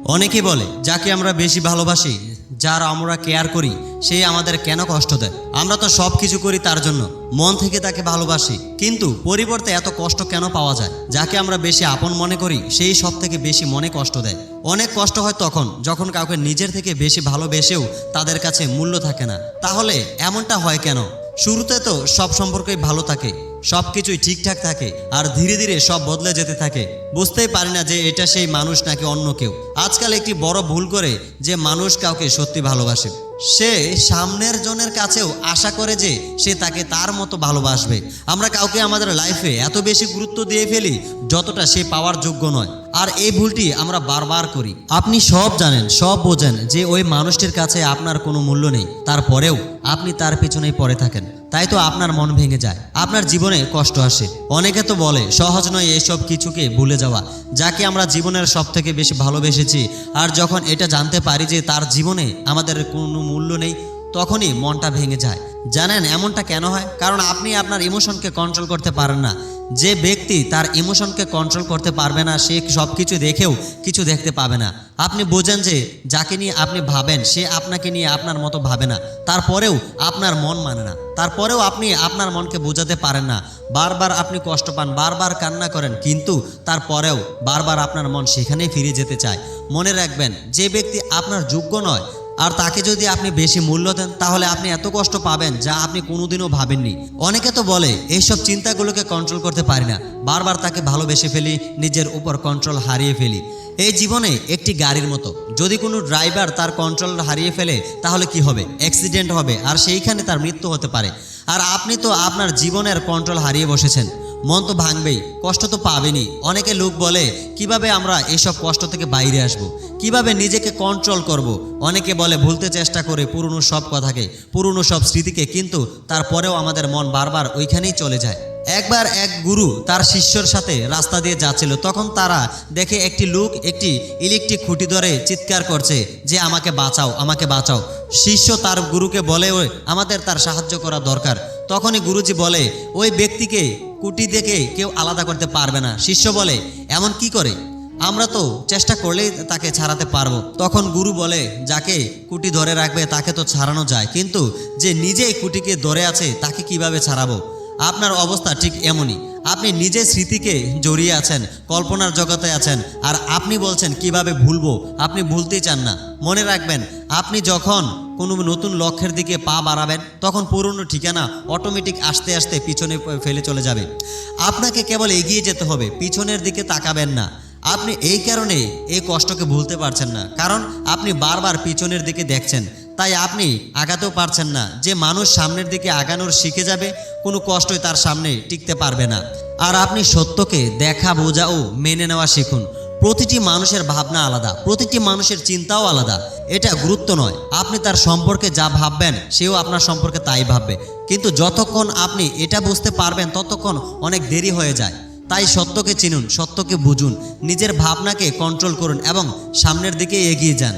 অনেকে বলে যাকে আমরা বেশি ভালোবাসি, যার আমরা কেয়ার করি, সেই আমাদের কেন কষ্ট দেয়। আমরা তো সব কিছু করি তার জন্য, মন থেকে তাকে ভালোবাসি, কিন্তু পরিবর্তে এত কষ্ট কেন পাওয়া যায়। যাকে আমরা বেশি আপন মনে করি সেই সব থেকে বেশি মনে কষ্ট দেয়। অনেক কষ্ট হয় তখন যখন কাউকে নিজের থেকে বেশি ভালোবেসেও তাদের কাছে মূল্য থাকে না। তাহলে এমনটা হয় কেন? শুরুতে তো সব সম্পর্কই ভালো থাকে, সব কিছুই ঠিকঠাক থাকে, আর ধীরে ধীরে সব বদলে যেতে থাকে। বুঝতেই পারি না যে এটা সেই মানুষ নাকি অন্য কেউ। আজকাল একটি বড় ভুল করে যে মানুষ কাউকে সত্যি ভালোবাসে, সে সামনের জনের কাছেও আশা করে যে সে তাকে তার মতো ভালোবাসবে। আমরা কাউকে আমাদের লাইফে এত বেশি গুরুত্ব দিয়ে ফেলি যতটা সে পাওয়ার যোগ্য নয়, আর এই ভুলটি আমরা বারবার করি। আপনি সব জানেন, সব বোঝেন যে ওই মানুষটির কাছে আপনার কোনো মূল্য নেই, তারপরেও আপনি তার পিছনেই পড়ে থাকেন। তাই তো আপনার মন ভেঙে যায়, আপনার জীবনে কষ্ট আসে। অনেকে তো বলে সহজ নয় এসব কিছুকে ভুলে যাওয়া, যাকে আমরা জীবনের সব থেকে বেশি ভালোবেসেছি, আর যখন এটা জানতে পারি যে তার জীবনে আমাদের কোনো মূল্য নেই, তখনই মনটা ভেঙে যায়। জানেন এমনটা কেন হয়? কারণ আপনি আপনার ইমোশনকে কন্ট্রোল করতে পারেন না। যে ব্যক্তি তার ইমোশনকে কন্ট্রোল করতে পারবে না, সে সব কিছু দেখেও কিছু দেখতে পাবে না। আপনি বোঝেন যে যাকে নিয়ে আপনি ভাবেন সে আপনাকে নিয়ে আপনার মতো ভাবে না, তারপরেও আপনার মন মানে না, তারপরেও আপনি আপনার মনকে বোঝাতে পারেন না। বারবার আপনি কষ্ট পান, বারবার কান্না করেন, কিন্তু তারপরেও বারবার আপনার মন সেখানেই ফিরে যেতে চায়। মনে রাখবেন, যে ব্যক্তি আপনার যোগ্য নয় আর তাকে যদি আপনি বেশি মূল্য দেন, তাহলে আপনি এত কষ্ট পাবেন যা আপনি কোনোদিনও ভাবেননি। অনেকে তো বলে এইসব চিন্তাগুলোকে কন্ট্রোল করতে পারি না, বারবার তাকে ভালোবেসে ফেলি, নিজের উপর কন্ট্রোল হারিয়ে ফেলি। এই জীবনে একটি গাড়ির মতো, যদি কোনো ড্রাইভার তার কন্ট্রোল হারিয়ে ফেলে তাহলে কি হবে? অ্যাক্সিডেন্ট হবে, আর সেইখানে তার মৃত্যু হতে পারে। আর আপনি তো আপনার জীবনের কন্ট্রোল হারিয়ে বসেছেন। মন তো ভাঙবেই, কষ্ট তো পাবেনই। অনেকে লোক বলে কিভাবে আমরা এসব কষ্ট থেকে বাইরে আসব, কিভাবে নিজেকে কন্ট্রোল করব। অনেকে বলে ভুলতে চেষ্টা করে পুরনো সব কথাকে, পুরনো সব স্মৃতিকে, কিন্তু তারপরেও আমাদের মন বারবার ওইখানেই চলে যায়। একবার এক গুরু তার শিষ্যর সাথে রাস্তা দিয়ে যাচ্ছিল, তখন তারা দেখে একটি লোক একটি ইলেকট্রিক খুঁটি ধরে চিৎকার করছে যে আমাকে বাঁচাও, আমাকে বাঁচাও। শিষ্য তার গুরুকে বলে আমাদের তার সাহায্য করা দরকার। তখনই গুরুজি বলে ওই ব্যক্তিকে খুঁটি দেখে কেউ আলাদা করতে পারবে না। শিষ্য বলে এমন কি করে? আমরা তো চেষ্টা করলেই তাকে ছাড়াতে পারবো। তখন গুরু বলে যাকে খুঁটি ধরে রাখবে তাকে তো ছাড়ানো যায়, কিন্তু যে নিজেই খুঁটিকে ধরে আছে তাকে কিভাবে ছাড়াবো? আপনার অবস্থা ঠিক এমনই। আপনি নিজে স্মৃতিকে জড়িয়ে আছেন, কল্পনার জগতে আছেন, আর আপনি বলছেন কিভাবে ভুলবো। আপনি ভুলতেই চান না। মনে রাখবেন, আপনি যখন কোনো নতুন লক্ষ্যের দিকে পা বাড়াবেন তখন পুরনো ঠিকানা অটোমেটিক আস্তে আস্তে পিছনে ফেলে চলে যাবে। আপনাকে কেবল এগিয়ে যেতে হবে, পিছনের দিকে তাকাবেন না। আপনি এই কারণে এই কষ্টকে ভুলতে পারছেন না, কারণ আপনি বারবার পিছনের দিকে দেখছেন, তাই আপনি আগাতেও পারছেন না। যে মানুষ সামনের দিকে আগানোর শিখে যাবে, কোনো কষ্টই তার সামনে টিকতে পারবে না। আর আপনি সত্যকে দেখা, বোঝা ও মেনে নেওয়া শিখুন। প্রতিটি মানুষের ভাবনা আলাদা, প্রতিটি মানুষের চিন্তাও আলাদা। এটা গুরুত্ব নয়, আপনি তার সম্পর্কে যা ভাববেন সেও আপনার সম্পর্কে তাই ভাববে, কিন্তু যতক্ষণ আপনি এটা বুঝতে পারবেন ততক্ষণ অনেক দেরি হয়ে যায়। তাই সত্যকে চিনুন, সত্যকে বুঝুন, নিজের ভাবনাকে কন্ট্রোল করুন এবং সামনের দিকে এগিয়ে যান।